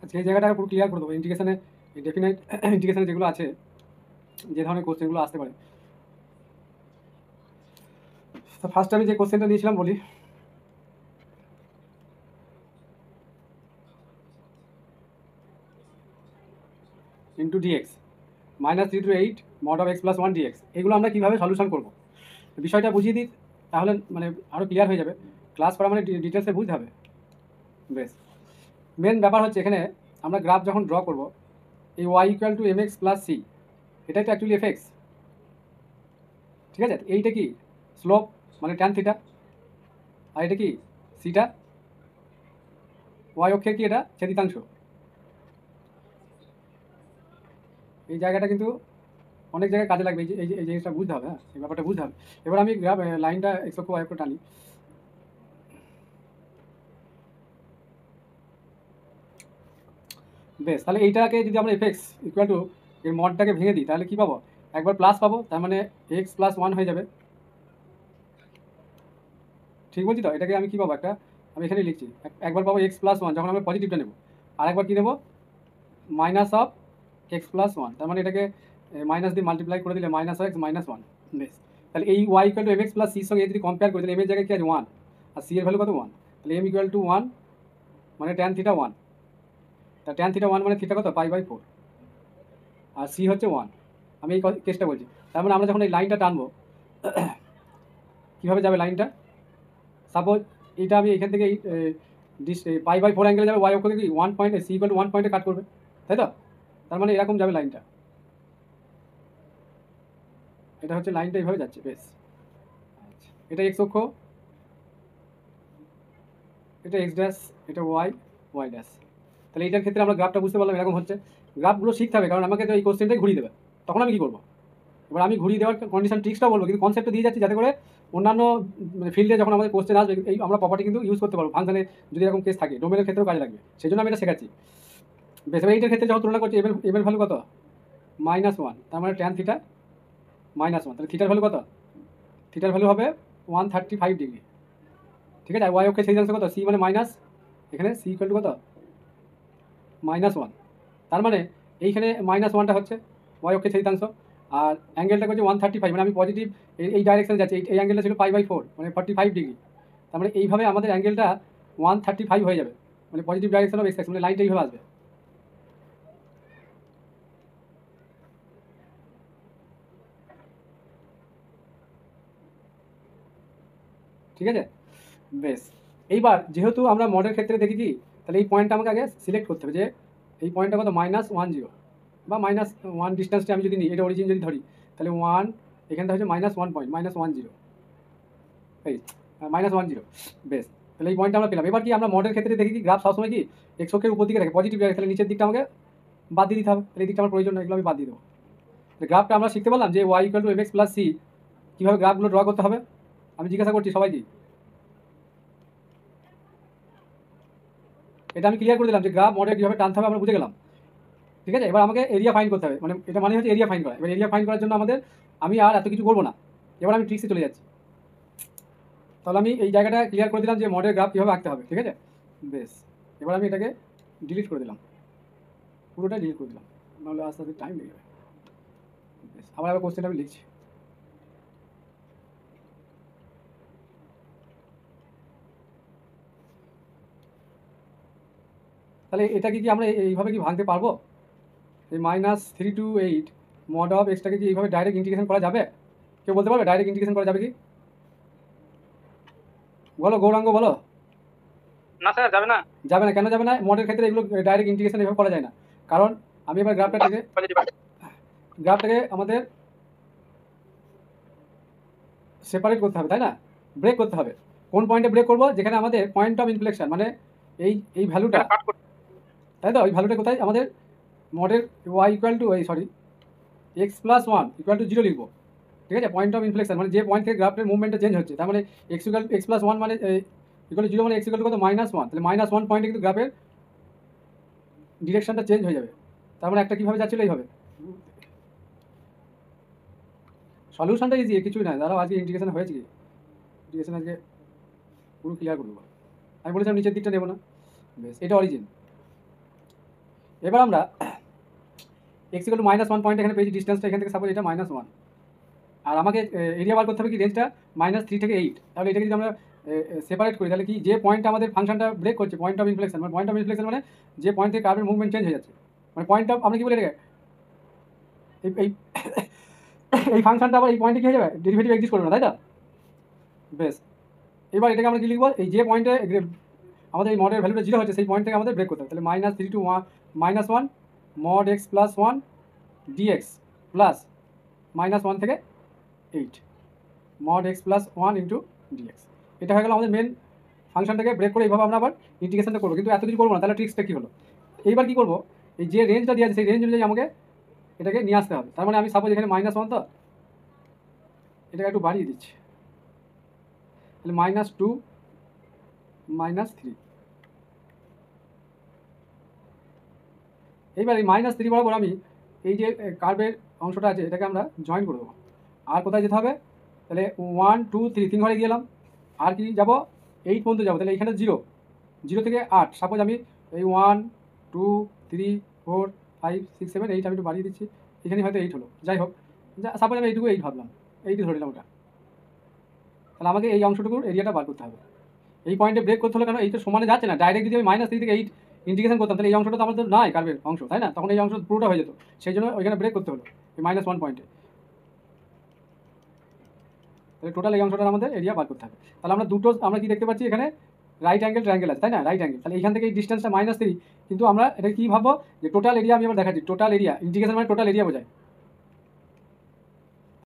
আজকে এই জায়গাটা পুরো ক্লিয়ার করে দেবো। ইন্টিগ্রেশনে ডেফিনাইট ইন্টিগ্রেশনে যেগুলো আছে, যে ধরনের কোশ্চেনগুলো আসতে পারে। তো ফার্স্ট আমি যে কোশ্চেনটা নিয়েছিলাম বলি, into dx -3 to 8 mod of x plus 1 dx, এগুলো আমরা কীভাবে সলিউশন করবো বিষয়টা বুঝিয়ে দিই, তাহলে মানে আরও ক্লিয়ার হয়ে যাবে। ক্লাস করা মানে ডিটেলসে বুঝতে হবে। বেশ, মেন ব্যাপার হচ্ছে এখানে আমরা গ্রাফ যখন ড্র করব, এই y equal to mx plus C, এটাই তো অ্যাকচুয়ালি এফএক্স, ঠিক আছে? এইটা কি স্লোপ মানে ট্যান থিটা, আর এটা কি সিটা, ওয়াই অক্ষের কি এটা ছেদিতাংশ। এই জায়গাটা কিন্তু অনেক জায়গায় কাজে লাগবে, এই জিনিসটা বুঝতে হবে। হ্যাঁ, এই ব্যাপারটা বুঝতে হবে। এবার আমি গ্রাফ লাইনটা এক্স অক্ষ ওয়াই অক্ষ টানি। বেশ, তাহলে এইটাকে যদি আমরা এফএক্স ইকুয়াল টু এর মডটাকে ভেঙে দিই, তাহলে কী পাবো? একবার প্লাস পাবো, তার মানে এক্স প্লাস 1 হয়ে যাবে। ঠিক বলছি তো? এটাকে আমি কী পাবো? একটা আমি এখানে লিখছি, একবার পাবো এক্স প্লাস 1 যখন আমরা পজিটিভটা নেব, আর একবার কী নেবো? মাইনাস অফ এক্স প্লাস 1, তার মানে এটাকে মাইনাস দিয়ে মাল্টিপ্লাই করে দিলে মাইনাস অফ এক্স মাইনাস 1। বেশ, তাহলে এই Y equal to M x plus সির সঙ্গে যদি কম্পেয়ার করি, তাহলে এম এর জায়গায় কী আছে? 1, আর সি এর ভ্যালু কত? 1। তাহলে এম ইকুয়াল টু 1 মানে ট্যান থিটা 1, তা ট্যান থিটা 1 মানে থিটা কত? π/4, আর সি হচ্ছে 1। আমি এই কেসটা বলছি। তার মানে আমরা যখন এই লাইনটা টানবো, কীভাবে যাবে লাইনটা? সাপোজ এইটা আমি এখান থেকে π/4 অ্যাঙ্গেলে যাবে, ওয়াই অক্ষকে কি 1 পয়েন্টে সি ইকুয়াল টু 1 পয়েন্টে কাট করবে, তাই তো? তার মানে এরকম যাবে লাইনটা, এটা হচ্ছে লাইনটা এইভাবে যাচ্ছে। বেশ, আচ্ছা, এটা এক্স অক্ষ, এটা এক্স ড্যাশ, এটা ওয়াই ড্যাশ। তাহলে এইটার ক্ষেত্রে আমরা গ্রাফটা বুঝতে পারলাম এরকম হচ্ছে। গ্রাফগুলো শিখতে হবে, কারণ আমাকে তো এই কোশ্চেনটাই ঘুরিয়ে দেবে, তখন আমি কী করবো? এবার আমি ঘুরিয়ে দেওয়ার কন্ডিশন ট্রিক্সটাও বলবো, কিন্তু কনসেপ্টটা দিয়ে যাচ্ছি যাতে করে অন্যান্য মানে ফিল্ডে যখন আমাদের কোশ্চেন আসবে, এই আমরা প্রপার্টি কিন্তু ইউজ করতে পারবো ফাংশনে, যদি এরকম কেস থাকে ডোমেনের ক্ষেত্রেও কাজে লাগবে, সেই জন্য আমি এটা শেখাচ্ছি। বেশ, এবার এইটার ক্ষেত্রে যখন তুলনা করছি, এর ভ্যালু কত? -1, তার মানে ট্যান থিটা -1, তাহলে থিটার ভ্যালু কত? থিটার ভ্যালু হবে 135 ডিগ্রি, ঠিক আছে? আর ওয়াই অক্ষের ছেদিতাংশ কত? সি মানে মাইনাস, এখানে সি ইকুয়াল টু কত? -1, তার মানে এইখানে -1টা হচ্ছে ওয়াই অক্ষের ছেদিতাংশ, আর অ্যাঙ্গেলটা হচ্ছে 135, মানে আমি পজিটিভ এই ডাইরেকশনে যাচ্ছি, এই অ্যাঙ্গেলটা ছিল π/4 মানে 45 ডিগ্রি। তার মানে এইভাবে আমাদের অ্যাঙ্গেলটা 135 হয়ে যাবে, মানে পজিটিভ ডাইরেকশন অফ এক্স, মানে লাইনটা এইভাবে আসবে। ঠিক আছে? বেশ, এইবার যেহেতু আমরা মডের ক্ষেত্রে দেখি কি, তাহলে এই পয়েন্টটা আমাকে আগে সিলেক্ট করতে হবে যে এই পয়েন্টটা কত? -10 বা -1 ডিস্টেন্সটা আমি যদি নিই, এটা অরিজিন যদি ধরি, তাহলে 1 এখানটা হচ্ছে -1 পয়েন্ট, -10, এই -10। বেশ, তাহলে এই পয়েন্টটা আমরা পেলাম। এবার কি আমরা মডের ক্ষেত্রে দেখি কি, গ্রাফ সবসময় কি এক্স অক্ষের উপর দিকে রাখে, পজিটিভ রাখে, তাহলে নিচের দিকটা আমাকে বাদ দিয়ে দিতে হবে, তাহলে এই দিকটা আমার প্রয়োজন নয়, এগুলো আমি বাদ দিয়ে দেবো। গ্রাফটা আমরা শিখতে পারলাম যে y equal to M x plus c কীভাবে গ্রাফগুলো ড্র করতে হবে। আমি জিজ্ঞাসা করছি সবাইকে, এটা আমি ক্লিয়ার করে দিলাম যে গ্রাফ মডেল কীভাবে টানতে হবে আমরা বুঝে গেলাম, ঠিক আছে? এবার আমাকে এরিয়া ফাইন্ড করতে হবে, মানে এটা মানে হচ্ছে এরিয়া ফাইন্ড করা। এবার এরিয়া ফাইন্ড করার জন্য আমি আর এত কিছু করবো না, এবার আমি ট্রিক্সে চলে যাচ্ছি। তাহলে আমি এই জায়গাটা ক্লিয়ার করে দিলাম যে মডেল গ্রাফ কীভাবে আঁকতে হবে, ঠিক আছে? বেশ, এবার আমি এটাকে ডিলিট করে দিলাম, পুরোটাই ডিলিট করে দিলাম, নাহলে আস্তে আস্তে টাইম লেগে যাবে। বেশ, আবার কোশ্চেনটা আমি লিখছি। তাহলে এটা কি আমরা এইভাবে কি ভাঙতে পারবো? এই -3 to 8 মড অফ এক্সটাকে কি এইভাবে ডাইরেক্ট ইন্টিগ্রেশন করা যাবে? কেউ বলতে পারবে ডাইরেক্ট ইন্টিগ্রেশন করা যাবে কি? বলো গৌরাঙ্গ, বলো। না স্যার, যাবে না। যাবে না? কেন যাবে না? মডের ক্ষেত্রে এগুলো ডাইরেক্ট ইন্টিগ্রেশন এভাবে করা যায় না, কারণ আমি এবার গ্রাফটাকে আমাদের সেপারেট করতে হবে, তাই না? ব্রেক করতে হবে। কোন পয়েন্টে ব্রেক করবো? যেখানে আমাদের পয়েন্ট অফ ইনফ্লেকশন, মানে এই ভ্যালুটা, তাই তো? ওই ভ্যালুটা কোথায়? আমাদের মডের Y equal to X plus 1 equal to 0 লিখবো, ঠিক আছে? পয়েন্ট অফ ইনফ্লেকশন মানে যে পয়েন্ট থেকে গ্রাফের মুভমেন্টটা চেঞ্জ হচ্ছে, তার মানে এক্স প্লাস 1 মানে ইকুয়াল টু 0, মানে এক্স ইকুয়াল টু কত? -1, তাহলে -1 পয়েন্টে কিন্তু গ্রাফের ডিরেকশনটা চেঞ্জ হয়ে যাবে। তার মানে একটা কীভাবে যাচ্ছিল এইভাবে। সলিউশনটা ইজি, কিছুই না দাঁড়াও, আজকে ইন্টিগ্রেশন হয়েছে কি, ইন্টিগ্রেশন আজকে পুরো ক্লিয়ার করে দেবো। আমি বলেছিলাম নিচের দিকটা নেবো না। বেশ, এটা অরিজিন, এবার আমরা এক্স ইকুয়াল টু -1 পয়েন্ট এখানে পেয়েছি, ডিস্টেন্সটা এখান থেকে সাপোজ এটা -1, আর আমাকে এরিয়া বার করতে হবে কি রেঞ্জটা -3 থেকে 8। তাহলে এটাকে যদি আমরা সেপারেট করি তাহলে কি যে পয়েন্টটা আমাদের ফাংশনটা ব্রেক করছে, পয়েন্ট অফ ইনফ্লেকশন, মানে পয়েন্ট অফ ইনফ্লেকশন মানে যে পয়েন্ট থেকে কার্ভের মুভমেন্ট চেঞ্জ হয়ে যাচ্ছে, মানে পয়েন্টটা আমরা কি বলে এটাকে এই এই ফাংশনটা আবার এই পয়েন্টে কী হয়ে যাবে, ডেরিভেটিভ এক্সিস্ট করবে না, তাই তো? বেশ, এবার এটাকে আমরা কি লিখবো, এই যে পয়েন্টে আমাদের এই মডের ভ্যালুটা 0 হচ্ছে সেই পয়েন্ট থেকে আমাদের ব্রেক করতে হবে। তাহলে -3 to -1 mod x plus 1 dx plus -1 থেকে 8 mod x plus 1 into dx। এটা হয়ে গেল আমাদের মেন ফাংশনটাকে ব্রেক করে এইভাবে আমরা আবার ইন্টিগ্রেশনটা করবো, কিন্তু এত কিছু করবো না। তাহলে ট্রিক্সটা কী হলো, এইবার কী করবো, এই যে রেঞ্জটা দিয়ে আছে সেই রেঞ্জ অনুযায়ী আমাকে এটাকে নিয়ে আসতে হবে। তার মানে আমি সাপোজ এখানে -1 তো এটাকে একটু বাড়িয়ে দিচ্ছি, তাহলে -2 -3। এইবার এই -3 বরাবর আমি এই যে কার্ভের অংশটা আছে এটাকে আমরা জয়েন করে দেবো। আর কোথায় যেতে হবে, তাহলে 1 2 3 3 ঘরে গেলাম, আর কি যাব 8 পর্যন্ত যাবো। তাহলে এখানে 0 থেকে 8, সাপোজ আমি এই 1 2 3 4 5 6 7 8 আমি একটু বাড়িয়ে দিচ্ছি, এখানে হয়তো 8 হলো, যাই হোক, সাপোজ আমি এইটুকু 8 ভাবলাম, 8 ধরলাম ওটা। তাহলে আমাকে এই অংশটুকুর এরিয়াটা বার করতে হবে। এই পয়েন্টে ব্রেক করতে হলে, কেন এই তো সমানে যাচ্ছে না, ডাইরেক্ট যদি আমি -3 থেকে 8 ইন্টিগ্রেশন করতাম তাহলে এই অংশটা তো আমাদের নাই কার্ভের অংশ, তাই না? তখন এই অংশ পুরোটা হয়ে যেত, সেই জন্য ওইখানে ব্রেক করতে হলো এই -1 পয়েন্টে। তাহলে টোটাল এই অংশটার আমাদের এরিয়া বার করতে হবে। তাহলে আমরা কি দেখতে পাচ্ছি, এখানে রাইট অ্যাঙ্গেল ট্রায়াঙ্গেল আছে, তাই না? রাইট অ্যাঙ্গেল, তাহলে এখান থেকে এই ডিস্টেন্সটা -3, কিন্তু আমরা এটা কি ভাববো যে টোটাল এরিয়া, আমি আবার দেখাচ্ছি টোটাল এরিয়া, ইন্টিগ্রেশন মানে টোটাল এরিয়া বোঝায়।